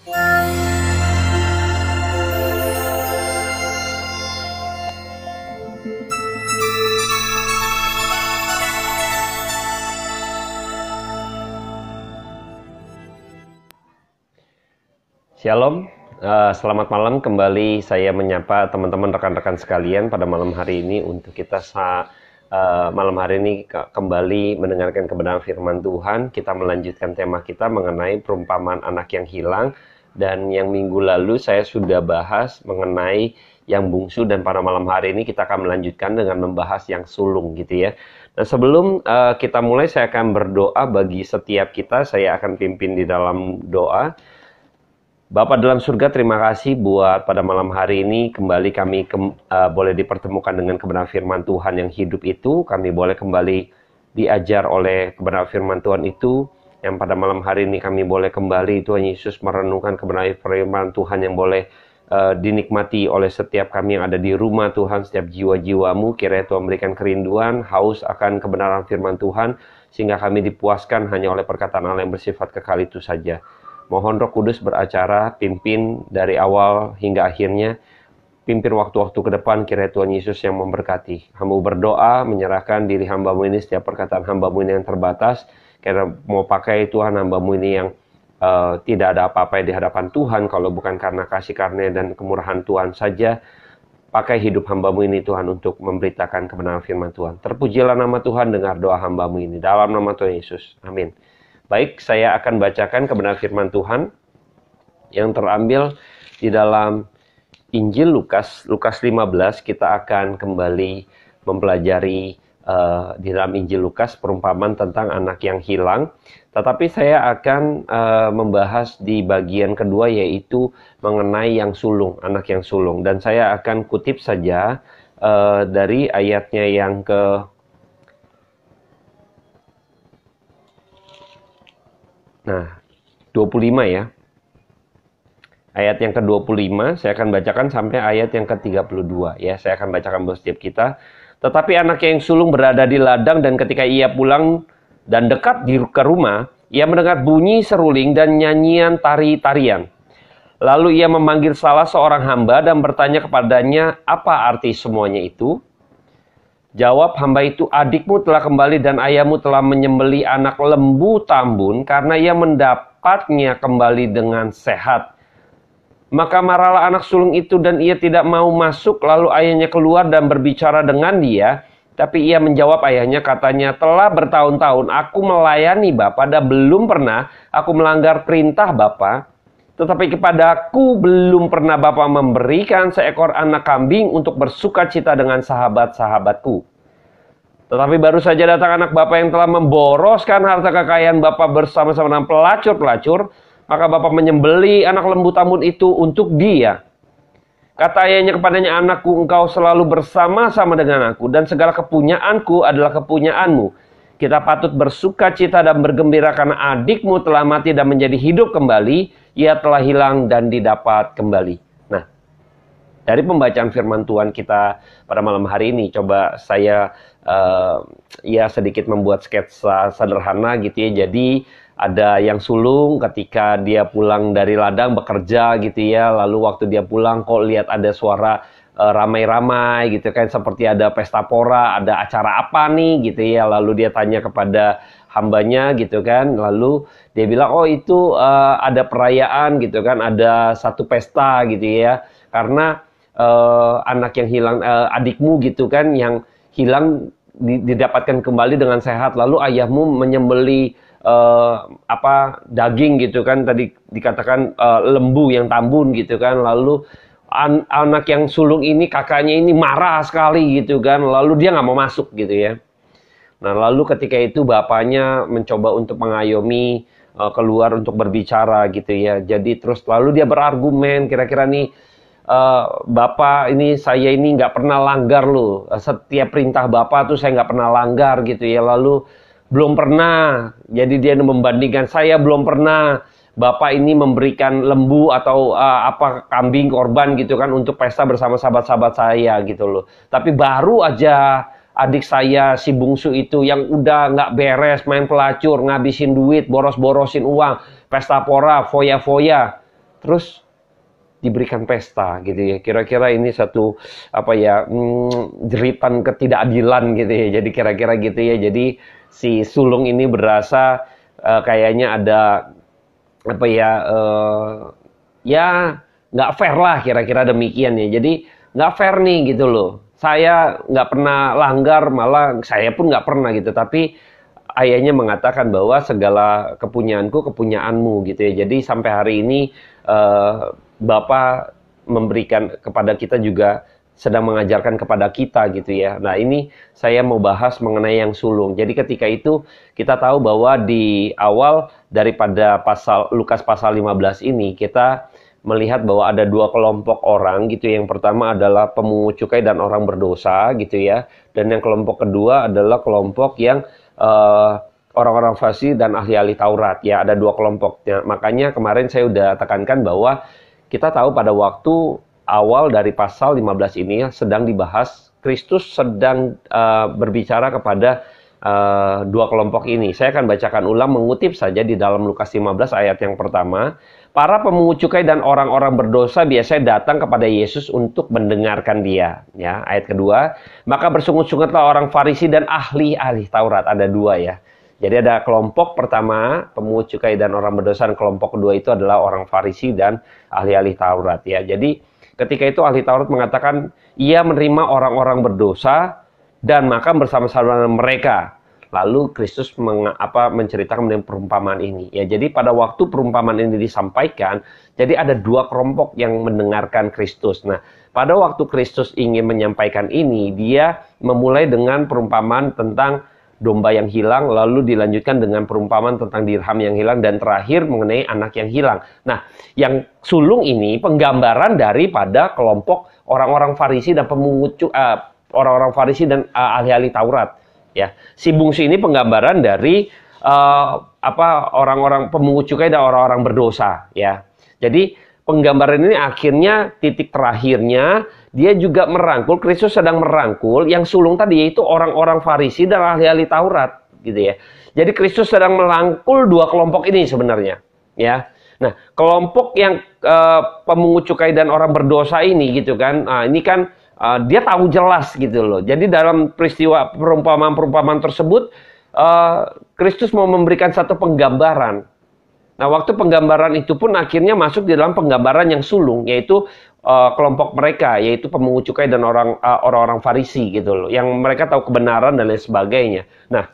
Shalom, selamat malam. Kembali saya menyapa teman-teman rekan-rekan sekalian pada malam hari ini untuk kita malam hari ini kembali mendengarkan kebenaran firman Tuhan. Kita melanjutkan tema kita mengenai perumpamaan anak yang hilang, dan yang minggu lalu saya sudah bahas mengenai yang bungsu, dan pada malam hari ini kita akan melanjutkan dengan membahas yang sulung gitu ya. Nah, sebelum kita mulai, saya akan berdoa bagi setiap kita. Saya akan pimpin di dalam doa. Bapa dalam surga, terima kasih buat pada malam hari ini kembali kami boleh dipertemukan dengan kebenaran firman Tuhan yang hidup itu. Kami boleh kembali diajar oleh kebenaran firman Tuhan itu, yang pada malam hari ini kami boleh kembali Tuhan Yesus merenungkan kebenaran firman Tuhan yang boleh dinikmati oleh setiap kami yang ada di rumah Tuhan, setiap jiwa-jiwamu. Kiranya Tuhan berikan kerinduan, haus akan kebenaran firman Tuhan, sehingga kami dipuaskan hanya oleh perkataan Allah yang bersifat kekal itu saja. Mohon Roh Kudus beracara, pimpin dari awal hingga akhirnya, pimpin waktu-waktu ke depan. Kiranya Tuhan Yesus yang memberkati. Hamba berdoa, menyerahkan diri hamba-Mu ini, setiap perkataan hamba-Mu ini yang terbatas. Karena mau pakai Tuhan hamba-Mu ini yang tidak ada apa-apa di hadapan Tuhan, kalau bukan karena kasih karunia dan kemurahan Tuhan saja. Pakai hidup hamba-Mu ini Tuhan untuk memberitakan kebenaran firman Tuhan. Terpujilah nama Tuhan, dengar doa hamba-Mu ini. Dalam nama Tuhan Yesus. Amin. Baik, saya akan bacakan kebenaran firman Tuhan yang terambil di dalam Injil Lukas 15. Kita akan kembali mempelajari di dalam Injil Lukas perumpamaan tentang anak yang hilang. Tetapi saya akan membahas di bagian kedua, yaitu mengenai yang sulung, anak yang sulung. Dan saya akan kutip saja dari ayatnya yang ke 25 ya. Ayat yang ke-25 saya akan bacakan sampai ayat yang ke-32 ya. Saya akan bacakan buat setiap kita. Tetapi anak yang sulung berada di ladang, dan ketika ia pulang dan dekat ke rumah, ia mendengar bunyi seruling dan nyanyian tari-tarian. Lalu ia memanggil salah seorang hamba dan bertanya kepadanya, apa arti semuanya itu? Jawab hamba itu, adikmu telah kembali dan ayahmu telah menyembelih anak lembu tambun karena ia mendapatnya kembali dengan sehat. Maka marahlah anak sulung itu dan ia tidak mau masuk. Lalu ayahnya keluar dan berbicara dengan dia. Tapi ia menjawab ayahnya, katanya, telah bertahun-tahun aku melayani Bapa dan belum pernah aku melanggar perintah Bapa. Tetapi kepadaku belum pernah Bapa memberikan seekor anak kambing untuk bersukacita dengan sahabat-sahabatku. Tetapi baru saja datang anak Bapa yang telah memboroskan harta kekayaan Bapa bersama-sama dengan pelacur-pelacur. Maka Bapa menyembelih anak lembu tambun itu untuk dia. Kata ayahnya kepadanya, anakku, engkau selalu bersama-sama dengan aku, dan segala kepunyaanku adalah kepunyaanmu. Kita patut bersukacita dan bergembira karena adikmu telah mati dan menjadi hidup kembali. Ia telah hilang dan didapat kembali. Nah, dari pembacaan firman Tuhan kita pada malam hari ini, coba saya sedikit membuat sketsa sederhana gitu ya. Jadi ada yang sulung ketika dia pulang dari ladang bekerja gitu ya. Lalu waktu dia pulang kok lihat ada suara ramai-ramai gitu kan, seperti ada pesta pora, ada acara apa nih gitu ya. Lalu dia tanya kepada hambanya gitu kan, lalu dia bilang, oh itu ada perayaan gitu kan, ada satu pesta gitu ya, karena anak yang hilang, adikmu gitu kan, yang hilang didapatkan kembali dengan sehat. Lalu ayahmu menyembelih daging gitu kan, tadi dikatakan lembu yang tambun gitu kan. Lalu anak yang sulung ini, kakaknya ini marah sekali gitu kan, lalu dia nggak mau masuk gitu ya. Nah, lalu ketika itu bapaknya mencoba untuk mengayomi, keluar untuk berbicara gitu ya. Jadi terus lalu dia berargumen, kira-kira nih, Bapak ini, saya ini nggak pernah langgar loh. Setiap perintah Bapak tuh saya nggak pernah langgar gitu ya. Lalu belum pernah, jadi dia membandingkan, saya belum pernah Bapak ini memberikan lembu atau kambing korban gitu kan untuk pesta bersama sahabat-sahabat saya gitu loh. Tapi baru aja adik saya si bungsu itu yang udah nggak beres, main pelacur, ngabisin duit, boros-borosin uang, pesta pora, foya-foya. terus diberikan pesta gitu ya. Kira-kira ini satu jeritan ketidakadilan gitu ya. Jadi kira-kira gitu ya. Jadi si sulung ini berasa kayaknya ada ya nggak fair lah, kira-kira demikian ya. Jadi nggak fair nih gitu loh. Saya nggak pernah langgar, malah saya pun nggak pernah gitu. Tapi ayahnya mengatakan bahwa segala kepunyaanku kepunyaanmu gitu ya. Jadi sampai hari ini Bapak memberikan kepada kita juga sedang mengajarkan kepada kita gitu ya. Nah ini saya mau bahas mengenai yang sulung. Jadi ketika itu kita tahu bahwa di awal daripada Lukas pasal 15 ini kita melihat bahwa ada dua kelompok orang gitu. Yang pertama adalah pemungut cukai dan orang berdosa gitu ya. Dan yang kelompok kedua adalah kelompok yang orang-orang Farisi dan ahli-ahli Taurat ya. Ada dua kelompoknya. Makanya kemarin saya udah tekankan bahwa kita tahu pada waktu awal dari pasal 15 ini sedang dibahas, Kristus sedang berbicara kepada dua kelompok ini. Saya akan bacakan ulang, mengutip saja di dalam Lukas 15 ayat yang pertama. Para pemungut cukai dan orang-orang berdosa biasanya datang kepada Yesus untuk mendengarkan dia. Ya, ayat kedua, maka bersungut-sungutlah orang Farisi dan ahli-ahli Taurat. Ada dua ya. Jadi ada kelompok pertama, pemungut cukai dan orang berdosa, dan kelompok kedua itu adalah orang Farisi dan ahli-ahli Taurat ya. Jadi ketika itu ahli Taurat mengatakan ia menerima orang-orang berdosa dan makan bersama-sama mereka. Lalu Kristus menceritakan mengenai perumpamaan ini. Ya, jadi pada waktu perumpamaan ini disampaikan, jadi ada dua kelompok yang mendengarkan Kristus. Nah, pada waktu Kristus ingin menyampaikan ini, dia memulai dengan perumpamaan tentang domba yang hilang, lalu dilanjutkan dengan perumpamaan tentang dirham yang hilang, dan terakhir mengenai anak yang hilang. Nah, yang sulung ini penggambaran daripada kelompok orang-orang Farisi dan orang-orang Farisi dan ahli-ahli Taurat. Ya, si bungsu ini penggambaran dari orang-orang pemungut cukai dan orang-orang berdosa. Ya, jadi penggambaran ini akhirnya titik terakhirnya dia juga merangkul, Kristus sedang merangkul yang sulung tadi, yaitu orang-orang Farisi dan ahli-ahli Taurat gitu ya. Jadi Kristus sedang merangkul dua kelompok ini sebenarnya ya. Nah, kelompok yang pemungut cukai dan orang berdosa ini gitu kan. Nah, ini kan dia tahu jelas gitu loh. Jadi dalam peristiwa perumpamaan-perumpamaan tersebut Kristus mau memberikan satu penggambaran. Nah, waktu penggambaran itu pun akhirnya masuk di dalam penggambaran yang sulung, yaitu kelompok mereka, yaitu pemungut cukai dan orang-orang Farisi gitu loh, yang mereka tahu kebenaran dan lain sebagainya. Nah,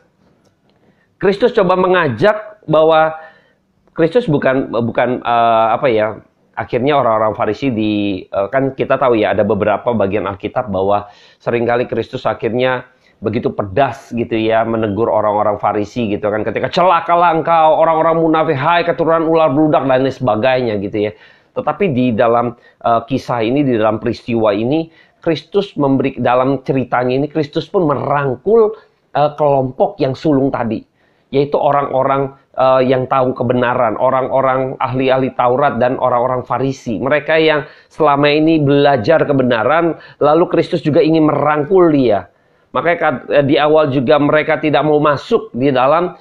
Kristus coba mengajak bahwa Kristus bukan akhirnya orang-orang Farisi kan kita tahu ya, ada beberapa bagian Alkitab bahwa seringkali Kristus akhirnya begitu pedas gitu ya menegur orang-orang Farisi gitu kan, ketika celakalah engkau orang-orang munafik, hai keturunan ular bludak dan lain sebagainya gitu ya. Tetapi di dalam kisah ini, di dalam peristiwa ini, Kristus dalam ceritanya ini Kristus pun merangkul kelompok yang sulung tadi, yaitu orang-orang yang tahu kebenaran, orang-orang ahli-ahli Taurat dan orang-orang Farisi. Mereka yang selama ini belajar kebenaran, lalu Kristus juga ingin merangkul dia. Makanya di awal juga mereka tidak mau masuk di dalam,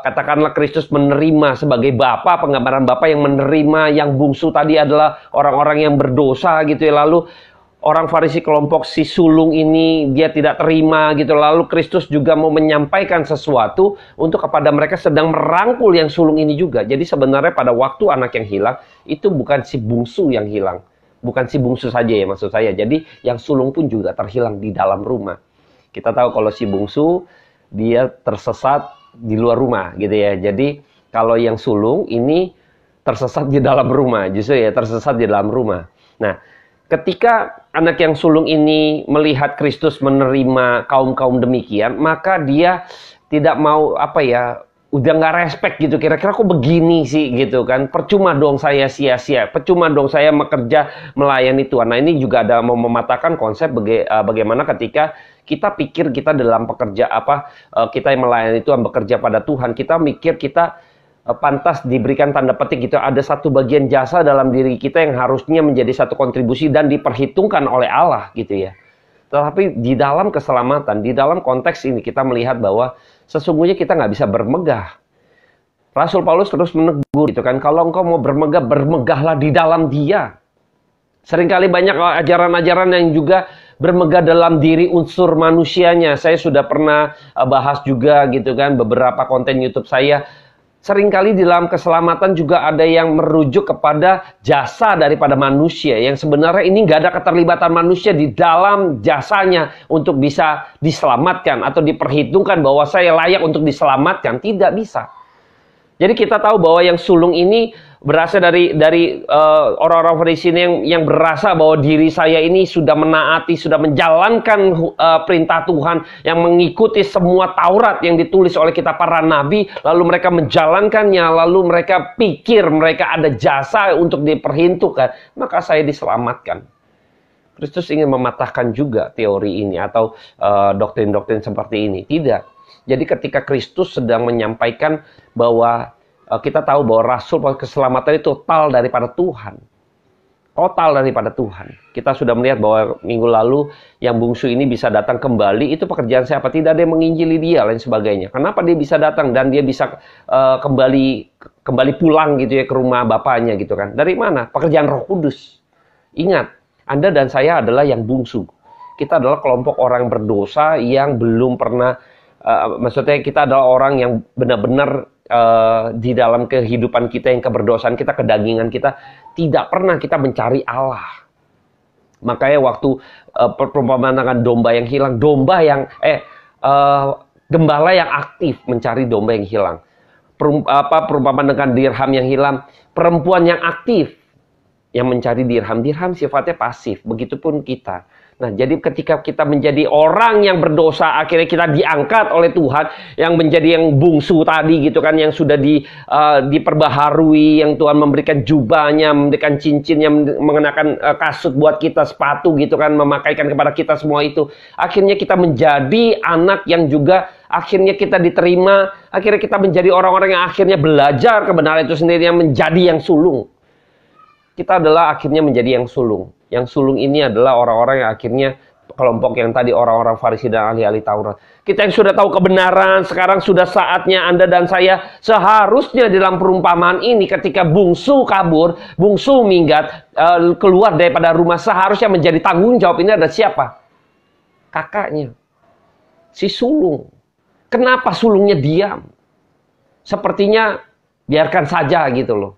katakanlah Kristus menerima sebagai Bapa, penggambaran Bapa yang menerima yang bungsu tadi adalah orang-orang yang berdosa gitu ya. Lalu orang Farisi kelompok si sulung ini dia tidak terima gitu. Lalu Kristus juga mau menyampaikan sesuatu untuk kepada mereka, sedang merangkul yang sulung ini juga. Jadi sebenarnya pada waktu anak yang hilang, itu bukan si bungsu yang hilang. Bukan si bungsu saja ya maksud saya. Jadi yang sulung pun juga terhilang di dalam rumah. Kita tahu kalau si bungsu dia tersesat di luar rumah gitu ya. Jadi kalau yang sulung ini tersesat di dalam rumah, justru ya tersesat di dalam rumah. Nah, ketika anak yang sulung ini melihat Kristus menerima kaum-kaum demikian, maka dia tidak mau udah nggak respect gitu, kira-kira kok begini sih gitu kan, percuma dong saya sia-sia, percuma dong saya bekerja melayani Tuhan. Nah, ini juga ada mau mematahkan konsep bagaimana ketika kita pikir kita dalam kita yang melayani Tuhan, bekerja pada Tuhan, kita mikir kita pantas diberikan tanda petik gitu, ada satu bagian jasa dalam diri kita yang harusnya menjadi satu kontribusi dan diperhitungkan oleh Allah gitu ya. Tetapi di dalam keselamatan, di dalam konteks ini kita melihat bahwa sesungguhnya kita nggak bisa bermegah. Rasul Paulus terus menegur gitu kan, kalau engkau mau bermegah, bermegahlah di dalam Dia. Seringkali banyak ajaran-ajaran yang juga bermegah dalam diri unsur manusianya. Saya sudah pernah bahas juga gitu kan, beberapa konten YouTube saya. Seringkali di dalam keselamatan juga ada yang merujuk kepada jasa daripada manusia. Yang sebenarnya ini nggak ada keterlibatan manusia di dalam jasanya untuk bisa diselamatkan. Atau diperhitungkan bahwa saya layak untuk diselamatkan. Tidak bisa. Jadi kita tahu bahwa yang sulung ini berasal dari orang-orang Farisi yang berasa bahwa diri saya ini sudah menaati, sudah menjalankan perintah Tuhan, yang mengikuti semua Taurat yang ditulis oleh kita para nabi, lalu mereka menjalankannya, lalu mereka pikir mereka ada jasa untuk diperhitungkan, maka saya diselamatkan. Kristus ingin mematahkan juga teori ini atau doktrin-doktrin seperti ini. Tidak. Jadi ketika Kristus sedang menyampaikan bahwa kita tahu bahwa Rasul keselamatan itu total daripada Tuhan. Total daripada Tuhan. Kita sudah melihat bahwa minggu lalu yang bungsu ini bisa datang kembali. Itu pekerjaan siapa? Tidak ada yang menginjili dia, lain sebagainya. Kenapa dia bisa datang dan dia bisa kembali pulang gitu ya ke rumah bapaknya gitu kan. Dari mana? Pekerjaan Roh Kudus. Ingat, Anda dan saya adalah yang bungsu. Kita adalah kelompok orang berdosa yang belum pernah maksudnya kita adalah orang yang benar-benar di dalam kehidupan kita yang keberdosaan kita, kedagingan kita, tidak pernah kita mencari Allah. Makanya waktu perumpamaan dengan domba yang hilang, gembala yang aktif mencari domba yang hilang. Perumpamaan dengan dirham yang hilang, perempuan yang aktif yang mencari dirham. Dirham sifatnya pasif, begitupun kita. Nah, jadi ketika kita menjadi orang yang berdosa, akhirnya kita diangkat oleh Tuhan, yang menjadi yang bungsu tadi gitu kan, yang sudah diperbaharui, yang Tuhan memberikan jubahnya, memberikan cincinnya, mengenakan kasut buat kita, sepatu gitu kan, memakaikan kepada kita semua itu. Akhirnya kita menjadi anak yang juga akhirnya kita diterima, akhirnya kita menjadi orang-orang yang akhirnya belajar kebenaran itu sendiri, yang menjadi yang sulung. Kita adalah akhirnya menjadi yang sulung. Yang sulung ini adalah orang-orang yang akhirnya kelompok yang tadi orang-orang Farisi dan ahli-ahli Taurat. Kita yang sudah tahu kebenaran, sekarang sudah saatnya Anda dan saya seharusnya dalam perumpamaan ini ketika bungsu kabur, bungsu minggat, keluar daripada rumah, seharusnya menjadi tanggung jawab ini ada siapa? Kakaknya. Si sulung. Kenapa sulungnya diam? Sepertinya biarkan saja gitu loh.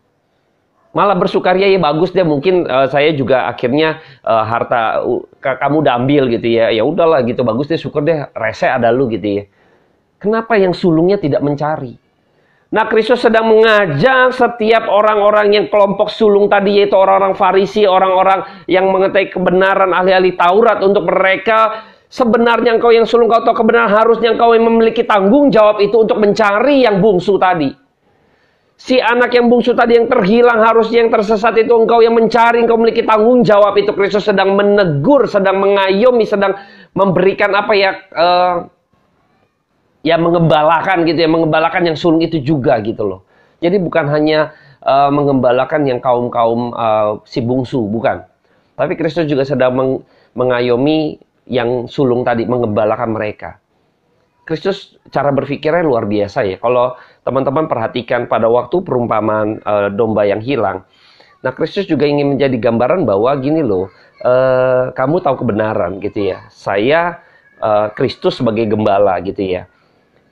Malah bersukaria, ya bagus deh, mungkin saya juga akhirnya harta kamu udah ambil gitu ya. Ya udahlah gitu, bagus deh, syukur deh, rese ada lu gitu ya. Kenapa yang sulungnya tidak mencari? Nah, Kristus sedang mengajak setiap orang-orang yang kelompok sulung tadi, yaitu orang-orang Farisi, orang-orang yang mengetahui kebenaran, ahli-ahli Taurat, untuk mereka sebenarnya engkau yang sulung, kau tahu kebenaran, harusnya engkau yang memiliki tanggung jawab itu untuk mencari yang bungsu tadi. Si anak yang bungsu tadi yang terhilang, harusnya yang tersesat itu engkau yang mencari, engkau memiliki tanggung jawab itu. Kristus sedang menegur, sedang mengayomi, sedang memberikan apa ya, ya mengembalakan gitu ya, mengembalakan yang sulung itu juga gitu loh. Jadi bukan hanya mengembalakan yang kaum-kaum si bungsu, bukan. Tapi Kristus juga sedang mengayomi yang sulung tadi, mengembalakan mereka. Kristus cara berpikirnya luar biasa ya. Kalau teman-teman perhatikan pada waktu perumpamaan domba yang hilang. Nah, Kristus juga ingin menjadi gambaran bahwa gini loh, kamu tahu kebenaran gitu ya. Saya Kristus sebagai gembala gitu ya.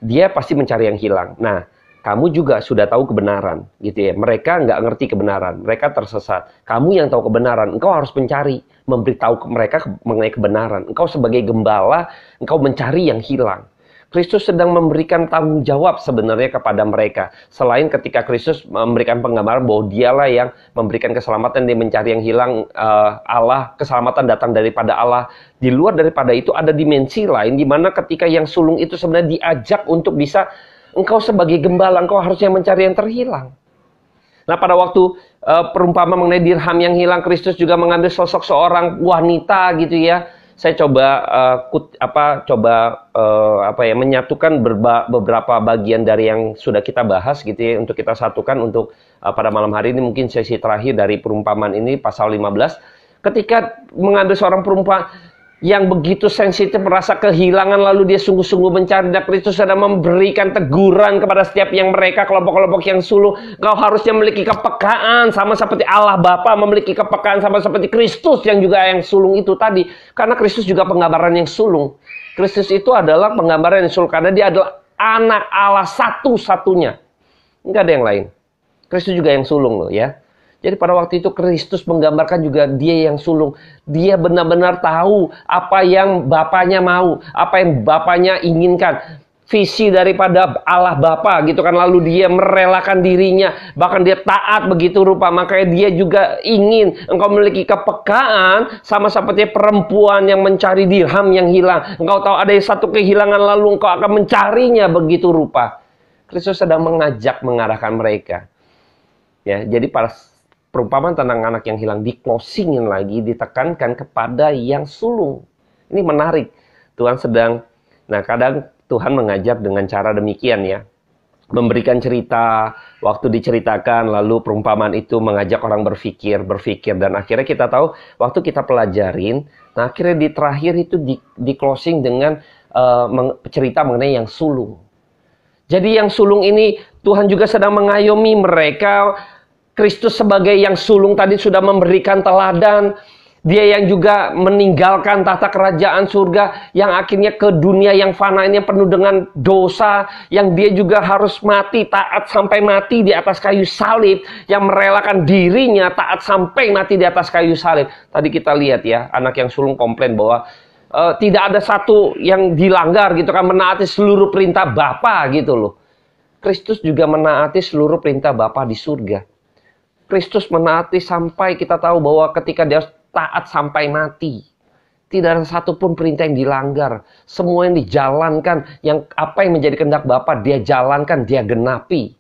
Dia pasti mencari yang hilang. Nah, kamu juga sudah tahu kebenaran gitu ya. Mereka nggak ngerti kebenaran, mereka tersesat. Kamu yang tahu kebenaran, engkau harus mencari, memberitahu mereka mengenai kebenaran. Engkau sebagai gembala, engkau mencari yang hilang. Kristus sedang memberikan tanggung jawab sebenarnya kepada mereka. Selain ketika Kristus memberikan penggambaran bahwa dialah yang memberikan keselamatan, dia mencari yang hilang, Allah, keselamatan datang daripada Allah. Di luar daripada itu ada dimensi lain, di mana ketika yang sulung itu sebenarnya diajak untuk bisa, engkau sebagai gembala, engkau harusnya mencari yang terhilang. Nah, pada waktu perumpamaan mengenai dirham yang hilang, Kristus juga mengambil sosok seorang wanita gitu ya. Saya coba menyatukan beberapa bagian dari yang sudah kita bahas gitu ya, untuk kita satukan untuk pada malam hari ini, mungkin sesi terakhir dari perumpamaan ini pasal 15. Ketika mengambil seorang perempuan, yang begitu sensitif, merasa kehilangan, lalu dia sungguh-sungguh mencari. Dan Kristus sedang memberikan teguran kepada setiap yang mereka, kelompok-kelompok yang sulung. Kau harusnya memiliki kepekaan sama seperti Allah Bapa memiliki kepekaan sama seperti Kristus yang juga yang sulung itu tadi. Karena Kristus juga penggambaran yang sulung. Kristus itu adalah penggambaran yang sulung karena dia adalah anak Allah satu-satunya. Enggak ada yang lain. Kristus juga yang sulung loh ya. Jadi pada waktu itu Kristus menggambarkan juga dia yang sulung. Dia benar-benar tahu apa yang Bapaknya mau, apa yang Bapaknya inginkan. Visi daripada Allah Bapa gitu kan. Lalu dia merelakan dirinya, bahkan dia taat begitu rupa. Makanya dia juga ingin engkau memiliki kepekaan sama seperti perempuan yang mencari dirham yang hilang. Engkau tahu ada satu kehilangan lalu engkau akan mencarinya begitu rupa. Kristus sedang mengajak mengarahkan mereka. Ya, jadi para perumpamaan tentang anak yang hilang di-closingin lagi, ditekankan kepada yang sulung. Ini menarik. Tuhan sedang, kadang Tuhan mengajar dengan cara demikian ya. Memberikan cerita, waktu diceritakan, lalu perumpamaan itu mengajak orang berpikir, dan akhirnya kita tahu, waktu kita pelajarin, akhirnya di terakhir itu di-closing dengan cerita mengenai yang sulung. Jadi yang sulung ini, Tuhan juga sedang mengayomi mereka. Kristus sebagai yang sulung tadi sudah memberikan teladan. Dia yang juga meninggalkan tahta kerajaan surga. Yang akhirnya ke dunia yang fana ini penuh dengan dosa. Yang dia juga harus mati, taat sampai mati di atas kayu salib. Yang merelakan dirinya taat sampai mati di atas kayu salib. Tadi kita lihat ya, anak yang sulung komplain bahwa tidak ada satu yang dilanggar gitu kan, menaati seluruh perintah Bapa gitu loh. Kristus juga menaati seluruh perintah Bapa di surga. Kristus menaati sampai kita tahu bahwa ketika dia taat sampai mati, tidak ada satupun perintah yang dilanggar. Semua yang dijalankan, yang apa yang menjadi kehendak Bapa dia jalankan, dia genapi.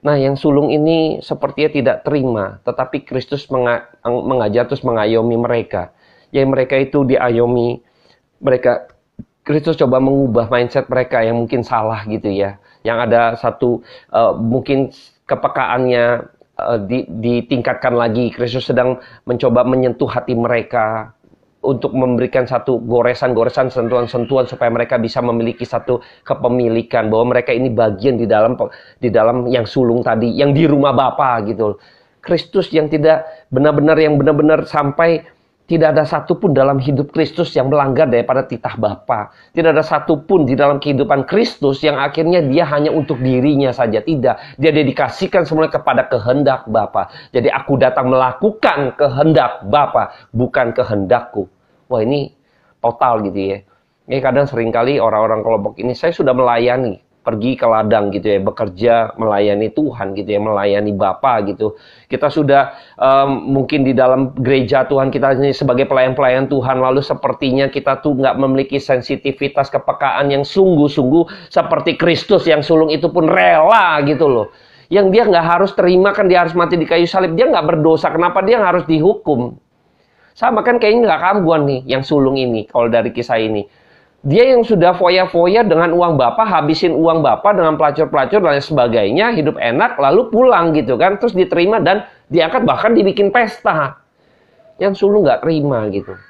Nah, yang sulung ini sepertinya tidak terima, tetapi Kristus mengajar terus mengayomi mereka. Yang mereka itu diayomi, Kristus coba mengubah mindset mereka yang mungkin salah gitu ya. Yang ada satu mungkin kepekaannya ditingkatkan lagi. Kristus sedang mencoba menyentuh hati mereka untuk memberikan satu goresan-goresan, sentuhan-sentuhan supaya mereka bisa memiliki satu kepemilikan bahwa mereka ini bagian di dalam yang sulung tadi, yang di rumah Bapa gitu. Kristus yang benar-benar sampai tidak ada satupun dalam hidup Kristus yang melanggar daripada titah Bapa. Tidak ada satupun di dalam kehidupan Kristus yang akhirnya dia hanya untuk dirinya saja. Tidak. Dia dedikasikan semuanya kepada kehendak Bapa. Jadi aku datang melakukan kehendak Bapa, bukan kehendakku. Wah, ini total gitu ya. Ini kadang seringkali orang-orang kelompok ini, saya sudah melayani. Pergi ke ladang gitu ya, bekerja melayani Tuhan gitu ya, melayani Bapa gitu. Kita sudah mungkin di dalam gereja Tuhan kita ini sebagai pelayan-pelayan Tuhan, lalu sepertinya kita tuh nggak memiliki sensitivitas kepekaan yang sungguh-sungguh seperti Kristus yang sulung itu pun rela gitu loh. Yang dia nggak harus terima kan, dia harus mati di kayu salib, dia nggak berdosa, kenapa dia harus dihukum? Sama kan kayaknya nggak kambuhan nih yang sulung ini kalau dari kisah ini. Dia yang sudah foya-foya dengan uang Bapa, habisin uang Bapa dengan pelacur-pelacur dan sebagainya, hidup enak, lalu pulang gitu kan. Terus diterima dan diangkat, bahkan dibikin pesta. Yang sulung nggak terima gitu.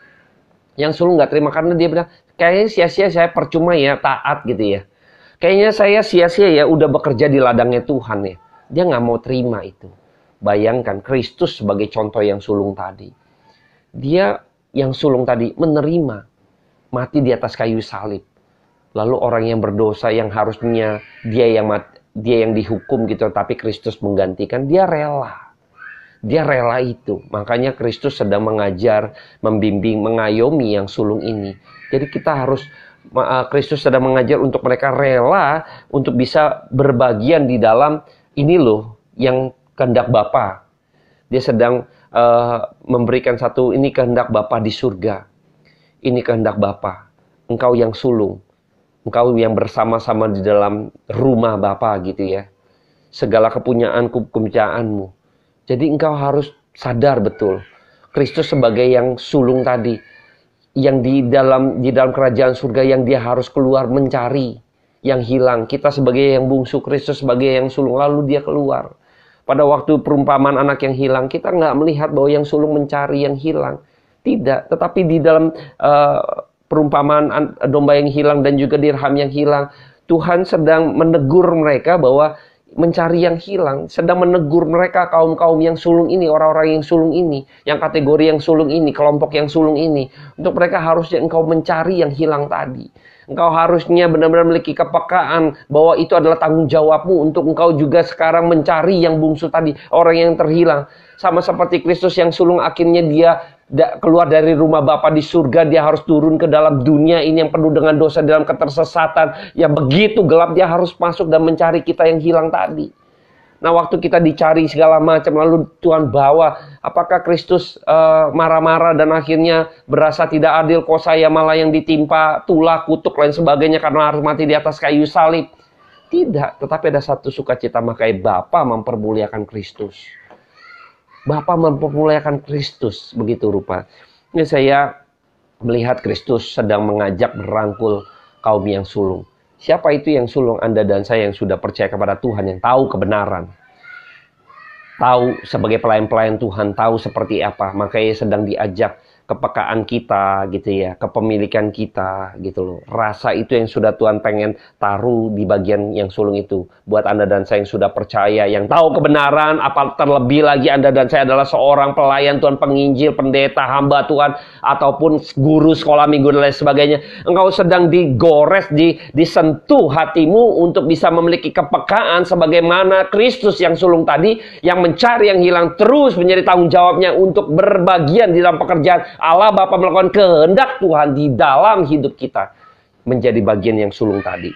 Yang sulung nggak terima karena dia bilang, kayaknya sia-sia saya percuma ya taat gitu ya. Kayaknya saya sia-sia ya udah bekerja di ladangnya Tuhan ya. Dia nggak mau terima itu. Bayangkan Kristus sebagai contoh yang sulung tadi. Dia yang sulung tadi menerima. Mati di atas kayu salib. Lalu orang yang berdosa yang harusnya dia yang dihukum gitu, tapi Kristus menggantikan, dia rela. Dia rela itu. Makanya Kristus sedang mengajar, membimbing, mengayomi yang sulung ini. Jadi Kristus sedang mengajar untuk mereka rela untuk bisa berbagian di dalam ini loh, yang kehendak Bapa. Dia sedang memberikan satu, ini kehendak Bapa di surga. Ini kehendak Bapa. Engkau yang sulung. Engkau yang bersama-sama di dalam rumah Bapa gitu ya. Segala kepunyaanmu. Jadi engkau harus sadar betul. Kristus sebagai yang sulung tadi. Yang di dalam kerajaan surga yang dia harus keluar mencari yang hilang. Kita sebagai yang bungsu, Kristus sebagai yang sulung. Lalu dia keluar. Pada waktu perumpamaan anak yang hilang, kita nggak melihat bahwa yang sulung mencari yang hilang. Tidak, tetapi di dalam perumpamaan domba yang hilang dan juga dirham yang hilang, Tuhan sedang menegur mereka bahwa mencari yang hilang, sedang menegur mereka kaum-kaum yang sulung ini, orang-orang yang sulung ini, yang kategori yang sulung ini, kelompok yang sulung ini. Untuk mereka harusnya engkau mencari yang hilang tadi. Engkau harusnya benar-benar memiliki kepekaan bahwa itu adalah tanggung jawabmu untuk engkau juga sekarang mencari yang bungsu tadi, orang yang terhilang. Sama seperti Kristus yang sulung, akhirnya dia keluar dari rumah Bapa di surga, dia harus turun ke dalam dunia ini yang penuh dengan dosa, dalam ketersesatan yang begitu gelap. Dia harus masuk dan mencari kita yang hilang tadi. Nah, waktu kita dicari segala macam, lalu Tuhan bawa, apakah Kristus marah-marah dan akhirnya berasa tidak adil, kok saya malah yang ditimpa tulah, kutuk, lain sebagainya karena harus mati di atas kayu salib? Tidak, tetapi ada satu sukacita, makanya Bapa mempermuliakan Kristus. Bapa mempermuliakan Kristus begitu rupa. Ini saya melihat Kristus sedang mengajak merangkul kaum yang sulung. Siapa itu yang sulung? Anda dan saya yang sudah percaya kepada Tuhan, yang tahu kebenaran. Tahu sebagai pelayan-pelayan Tuhan, tahu seperti apa. Makanya sedang diajak kepekaan kita gitu ya, kepemilikan kita gitu loh. Rasa itu yang sudah Tuhan pengen taruh di bagian yang sulung itu. Buat Anda dan saya yang sudah percaya, yang tahu kebenaran, apa terlebih lagi Anda dan saya adalah seorang pelayan Tuhan, penginjil, pendeta, hamba Tuhan, ataupun guru sekolah minggu dan lain sebagainya. Engkau sedang digores, disentuh hatimu untuk bisa memiliki kepekaan sebagaimana Kristus yang sulung tadi, yang mencari yang hilang, terus menjadi tanggung jawabnya untuk berbagian di dalam pekerjaan Allah Bapa, melakukan kehendak Tuhan di dalam hidup kita, menjadi bagian yang sulung tadi.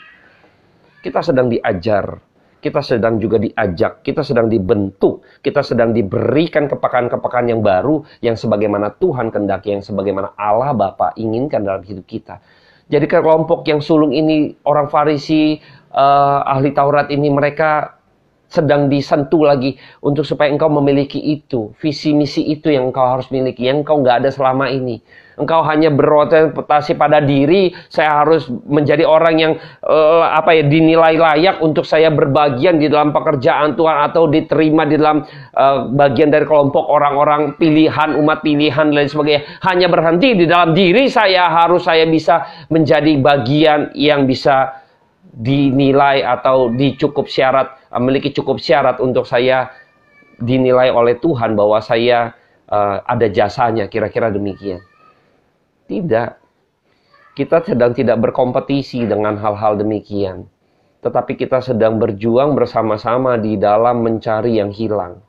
Kita sedang diajar, kita sedang juga diajak, kita sedang dibentuk, kita sedang diberikan kepekaan-kepekaan yang baru, yang sebagaimana Tuhan kehendaki, yang sebagaimana Allah Bapa inginkan dalam hidup kita. Jadi kelompok yang sulung ini, orang Farisi, ahli Taurat ini, mereka sedang disentuh lagi untuk supaya engkau memiliki itu, visi misi itu yang engkau harus miliki, yang engkau nggak ada selama ini. Engkau hanya berorientasi pada diri, saya harus menjadi orang yang dinilai layak untuk saya berbagian di dalam pekerjaan Tuhan, atau diterima di dalam bagian dari kelompok orang-orang pilihan, umat pilihan dan lain sebagainya. Hanya berhenti di dalam diri saya, harus saya bisa menjadi bagian yang bisa dinilai atau memiliki cukup syarat untuk saya dinilai oleh Tuhan bahwa saya ada jasanya, kira-kira demikian. Tidak. Kita sedang tidak berkompetisi dengan hal-hal demikian. Tetapi kita sedang berjuang bersama-sama di dalam mencari yang hilang.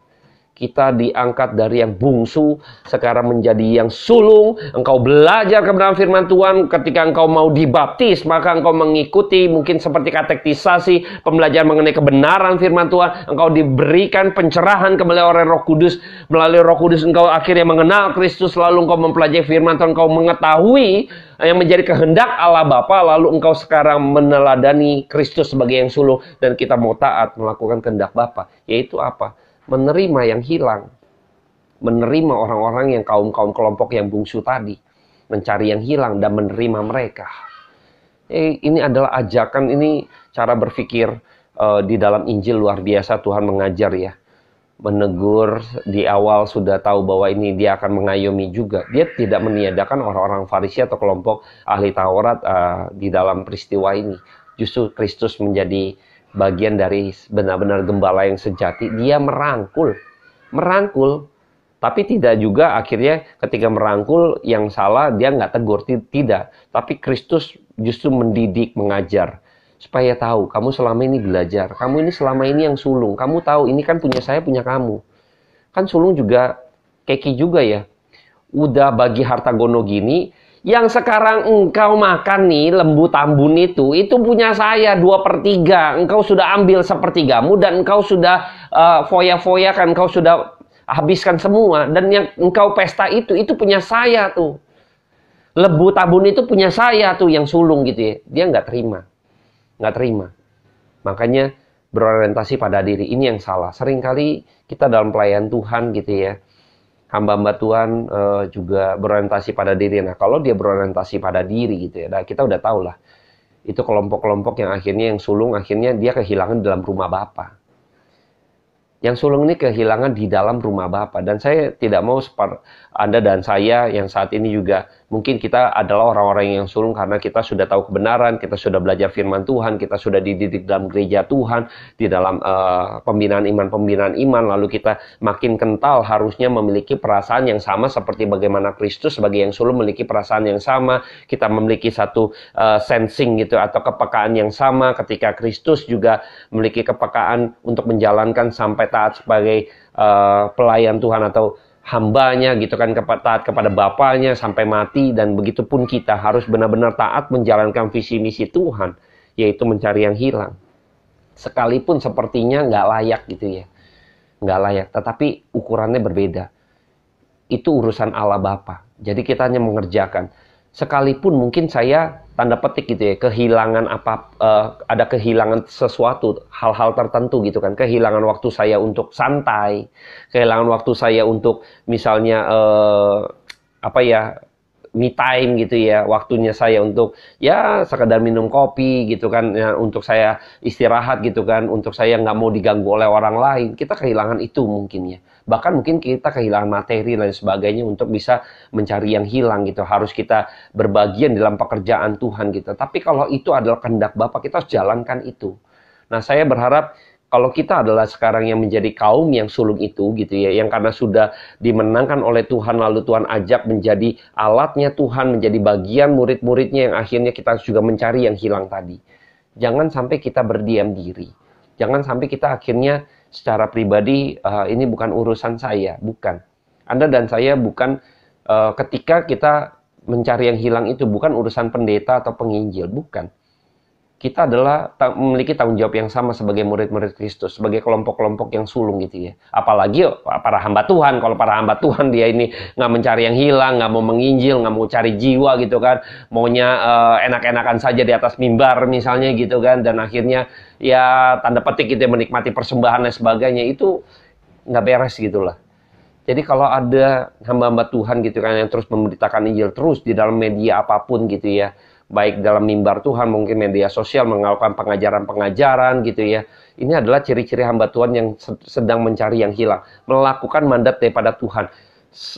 Kita diangkat dari yang bungsu, sekarang menjadi yang sulung. Engkau belajar kebenaran firman Tuhan. Ketika engkau mau dibaptis, maka engkau mengikuti mungkin seperti katekisasi, pembelajaran mengenai kebenaran firman Tuhan. Engkau diberikan pencerahan kembali oleh Roh Kudus. Melalui Roh Kudus engkau akhirnya mengenal Kristus, lalu engkau mempelajari firman Tuhan, engkau mengetahui yang menjadi kehendak Allah Bapa, lalu engkau sekarang meneladani Kristus sebagai yang sulung, dan kita mau taat melakukan kehendak Bapa, yaitu apa? Menerima yang hilang, menerima orang-orang yang kaum-kaum kelompok yang bungsu tadi, mencari yang hilang dan menerima mereka. Ini adalah ajakan, ini cara berpikir di dalam Injil luar biasa. Tuhan mengajar ya, menegur di awal sudah tahu bahwa ini dia akan mengayomi juga. Dia tidak meniadakan orang-orang Farisi atau kelompok ahli Taurat di dalam peristiwa ini. Justru Kristus menjadi bagian dari benar-benar gembala yang sejati. Dia merangkul, tapi tidak juga akhirnya ketika merangkul yang salah dia nggak tegur, tidak. Tapi Kristus justru mendidik, mengajar supaya tahu, kamu selama ini belajar, kamu ini selama ini yang sulung, kamu tahu ini kan punya saya, punya kamu. Kan sulung juga keki juga ya. Udah bagi harta gono gini, yang sekarang engkau makan nih, lembu tambun itu punya saya 2/3. Engkau sudah ambil 1/3-mu dan engkau sudah foya-foyakan, engkau sudah habiskan semua. Dan yang engkau pesta itu punya saya tuh. Lembu tambun itu punya saya tuh, yang sulung gitu ya. Dia nggak terima. Makanya berorientasi pada diri, ini yang salah. Seringkali kita dalam pelayan Tuhan gitu ya, hamba-hamba Tuhan juga berorientasi pada diri. Nah, kalau dia berorientasi pada diri gitu ya, nah kita udah tahu lah. Itu kelompok-kelompok yang akhirnya yang sulung, akhirnya dia kehilangan dalam rumah Bapa. Yang sulung ini kehilangan di dalam rumah Bapa. Dan saya tidak mau Anda dan saya yang saat ini juga, mungkin kita adalah orang-orang yang sulung karena kita sudah tahu kebenaran, kita sudah belajar firman Tuhan, kita sudah dididik dalam gereja Tuhan, di dalam pembinaan iman, lalu kita makin kental harusnya memiliki perasaan yang sama seperti bagaimana Kristus sebagai yang sulung memiliki perasaan yang sama. Kita memiliki satu sensing gitu atau kepekaan yang sama ketika Kristus juga memiliki kepekaan untuk menjalankan sampai taat sebagai pelayan Tuhan atau hambanya gitu kan, taat kepada Bapaknya sampai mati. Dan begitupun kita harus benar-benar taat menjalankan visi misi Tuhan, yaitu mencari yang hilang. Sekalipun sepertinya nggak layak gitu ya, nggak layak, tetapi ukurannya berbeda. Itu urusan Allah Bapa. Jadi kita hanya mengerjakan. Sekalipun mungkin saya tanda petik gitu ya, kehilangan ada kehilangan sesuatu, hal-hal tertentu gitu kan, kehilangan waktu saya untuk santai, kehilangan waktu saya untuk misalnya me time gitu ya, waktunya saya untuk ya sekedar minum kopi gitu kan, ya, untuk saya istirahat gitu kan, untuk saya nggak mau diganggu oleh orang lain. Kita kehilangan itu mungkin ya, bahkan mungkin kita kehilangan materi dan sebagainya untuk bisa mencari yang hilang gitu. Harus kita berbagian dalam pekerjaan Tuhan gitu. Tapi kalau itu adalah kehendak Bapa, kita harus jalankan itu. Nah, saya berharap kalau kita adalah sekarang yang menjadi kaum yang sulung itu gitu ya, yang karena sudah dimenangkan oleh Tuhan, lalu Tuhan ajak menjadi alatnya Tuhan, menjadi bagian murid-muridnya, yang akhirnya kita juga mencari yang hilang tadi. Jangan sampai kita berdiam diri. Jangan sampai kita akhirnya secara pribadi, ini bukan urusan saya, bukan. Anda dan saya bukan, ketika kita mencari yang hilang itu bukan urusan pendeta atau penginjil, bukan. Kita adalah memiliki tanggung jawab yang sama sebagai murid-murid Kristus, sebagai kelompok-kelompok yang sulung gitu ya. Apalagi para hamba Tuhan. Kalau para hamba Tuhan dia ini nggak mencari yang hilang, nggak mau menginjil, nggak mau cari jiwa gitu kan, maunya enak-enakan saja di atas mimbar misalnya gitu kan, dan akhirnya ya tanda petik gitu ya, menikmati persembahan dan sebagainya, itu nggak beres gitulah. Jadi kalau ada hamba-hamba Tuhan gitu kan yang terus memberitakan Injil terus di dalam media apapun gitu ya, baik dalam mimbar Tuhan, mungkin media sosial, melakukan pengajaran-pengajaran gitu ya. Ini adalah ciri-ciri hamba Tuhan yang sedang mencari yang hilang. Melakukan mandat daripada Tuhan.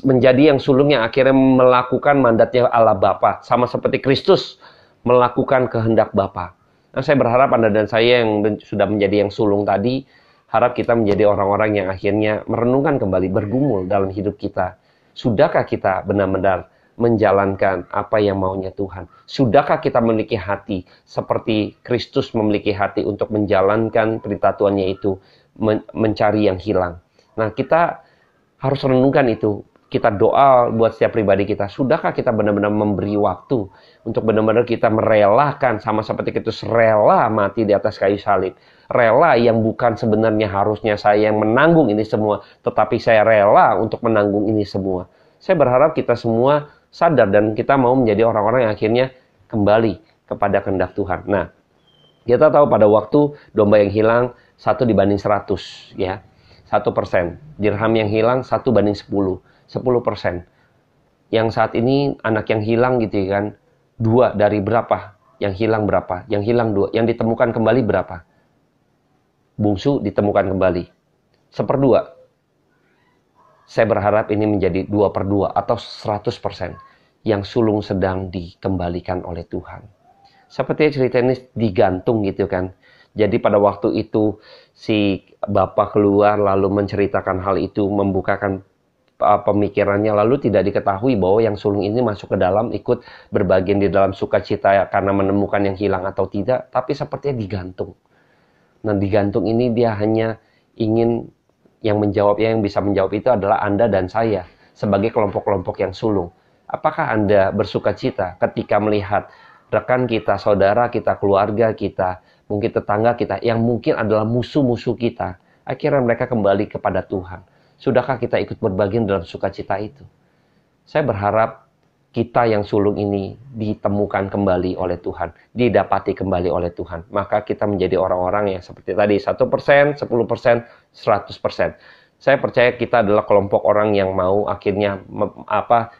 Menjadi yang sulung yang akhirnya melakukan mandatnya Allah Bapa. Sama seperti Kristus melakukan kehendak Bapa. Nah, saya berharap Anda dan saya yang sudah menjadi yang sulung tadi, harap kita menjadi orang-orang yang akhirnya merenungkan kembali, bergumul dalam hidup kita. Sudahkah kita benar-benar menjalankan apa yang maunya Tuhan? Sudahkah kita memiliki hati seperti Kristus memiliki hati untuk menjalankan perintah Tuhan, yaitu mencari yang hilang? Nah, kita harus renungkan itu. Kita doa buat setiap pribadi kita. Sudahkah kita benar-benar memberi waktu untuk benar-benar kita merelakan, sama seperti Kristus rela mati di atas kayu salib. Rela yang bukan sebenarnya harusnya saya yang menanggung ini semua, tetapi saya rela untuk menanggung ini semua. Saya berharap kita semua sadar dan kita mau menjadi orang-orang yang akhirnya kembali kepada kehendak Tuhan. Nah, kita tahu pada waktu domba yang hilang 1:100 ya. 1%. Dirham yang hilang 1:10. 10%. Yang saat ini anak yang hilang gitu kan, 2 dari berapa? Yang hilang berapa? Yang hilang 2. Yang ditemukan kembali berapa? Bungsu ditemukan kembali 1/2. Saya berharap ini menjadi 2/2 atau 100% yang sulung sedang dikembalikan oleh Tuhan. Seperti cerita ini digantung gitu kan. Jadi pada waktu itu si Bapak keluar lalu menceritakan hal itu, membukakan pemikirannya, lalu tidak diketahui bahwa yang sulung ini masuk ke dalam, ikut berbagian di dalam sukacita karena menemukan yang hilang atau tidak, tapi sepertinya digantung. Nah, digantung ini dia hanya ingin yang menjawabnya, yang bisa menjawab itu adalah Anda dan saya sebagai kelompok-kelompok yang sulung. Apakah Anda bersukacita ketika melihat rekan kita, saudara kita, keluarga kita, mungkin tetangga kita yang mungkin adalah musuh-musuh kita, akhirnya mereka kembali kepada Tuhan? Sudahkah kita ikut berbagian dalam sukacita itu? Saya berharap kita yang sulung ini ditemukan kembali oleh Tuhan, didapati kembali oleh Tuhan. Maka kita menjadi orang-orang yang seperti tadi, 1%, 10%, 100%. Saya percaya kita adalah kelompok orang yang mau akhirnya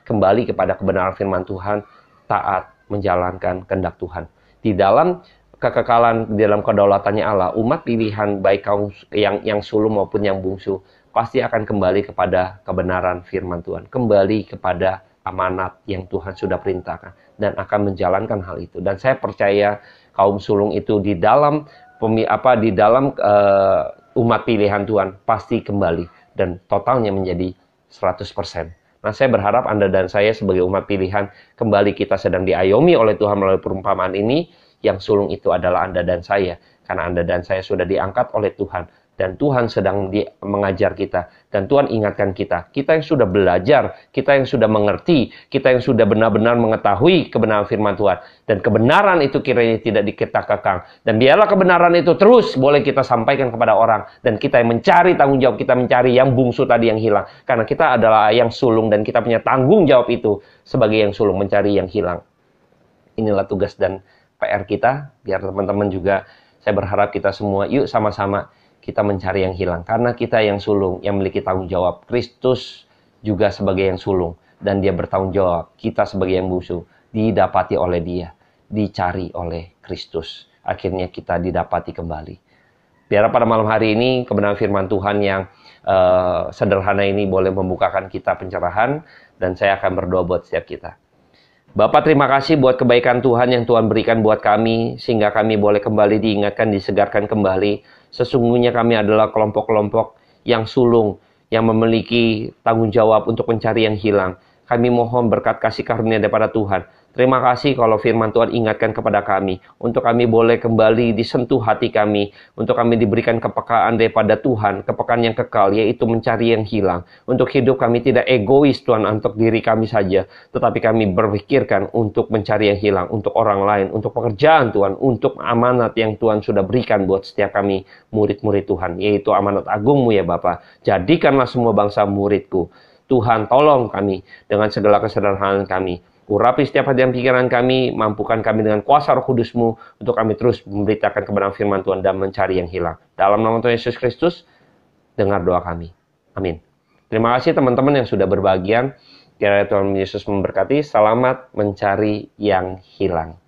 kembali kepada kebenaran firman Tuhan, taat menjalankan kehendak Tuhan. Di dalam kekekalan di dalam kedaulatannya Allah, umat pilihan baik kaum yang sulung maupun yang bungsu pasti akan kembali kepada kebenaran firman Tuhan, kembali kepada amanat yang Tuhan sudah perintahkan dan akan menjalankan hal itu. Dan saya percaya kaum sulung itu di dalam umat pilihan Tuhan pasti kembali dan totalnya menjadi 100%. Nah, saya berharap Anda dan saya sebagai umat pilihan kembali kita sedang diayomi oleh Tuhan melalui perumpamaan ini. Yang sulung itu adalah Anda dan saya, karena Anda dan saya sudah diangkat oleh Tuhan, dan Tuhan sedang mengajar kita, dan Tuhan ingatkan kita yang sudah belajar, kita yang sudah mengerti, kita yang sudah benar-benar mengetahui kebenaran firman Tuhan, dan kebenaran itu kiranya tidak kita kekang, dan biarlah kebenaran itu terus boleh kita sampaikan kepada orang, dan kita yang mencari tanggung jawab, kita mencari yang bungsu tadi yang hilang, karena kita adalah yang sulung, dan kita punya tanggung jawab itu sebagai yang sulung mencari yang hilang. Inilah tugas dan PR kita, biar teman-teman juga, saya berharap kita semua, yuk sama-sama kita mencari yang hilang. Karena kita yang sulung, yang memiliki tanggung jawab. Kristus juga sebagai yang sulung, dan dia bertanggung jawab. Kita sebagai yang bungsu, didapati oleh dia, dicari oleh Kristus. Akhirnya kita didapati kembali. Biar pada malam hari ini, kebenaran firman Tuhan yang sederhana ini boleh membukakan kita pencerahan, dan saya akan berdoa buat setiap kita. Bapak, terima kasih buat kebaikan Tuhan yang Tuhan berikan buat kami, sehingga kami boleh kembali diingatkan, disegarkan kembali. Sesungguhnya kami adalah kelompok-kelompok yang sulung, yang memiliki tanggung jawab untuk mencari yang hilang. Kami mohon berkat kasih karunia daripada Tuhan. Terima kasih kalau firman Tuhan ingatkan kepada kami, untuk kami boleh kembali disentuh hati kami, untuk kami diberikan kepekaan daripada Tuhan, kepekaan yang kekal, yaitu mencari yang hilang. Untuk hidup kami tidak egois Tuhan untuk diri kami saja, tetapi kami berpikirkan untuk mencari yang hilang, untuk orang lain, untuk pekerjaan Tuhan, untuk amanat yang Tuhan sudah berikan buat setiap kami murid-murid Tuhan, yaitu amanat agungmu ya Bapa. Jadikanlah semua bangsa muridku. Tuhan, tolong kami dengan segala kesederhanaan kami. Urapi setiap hati dan pikiran kami, mampukan kami dengan kuasa Roh Kudus-Mu untuk kami terus memberitakan kebenaran firman Tuhan dan mencari yang hilang. Dalam nama Tuhan Yesus Kristus, dengar doa kami. Amin. Terima kasih teman-teman yang sudah berbahagia. Kiranya Tuhan Yesus memberkati. Selamat mencari yang hilang.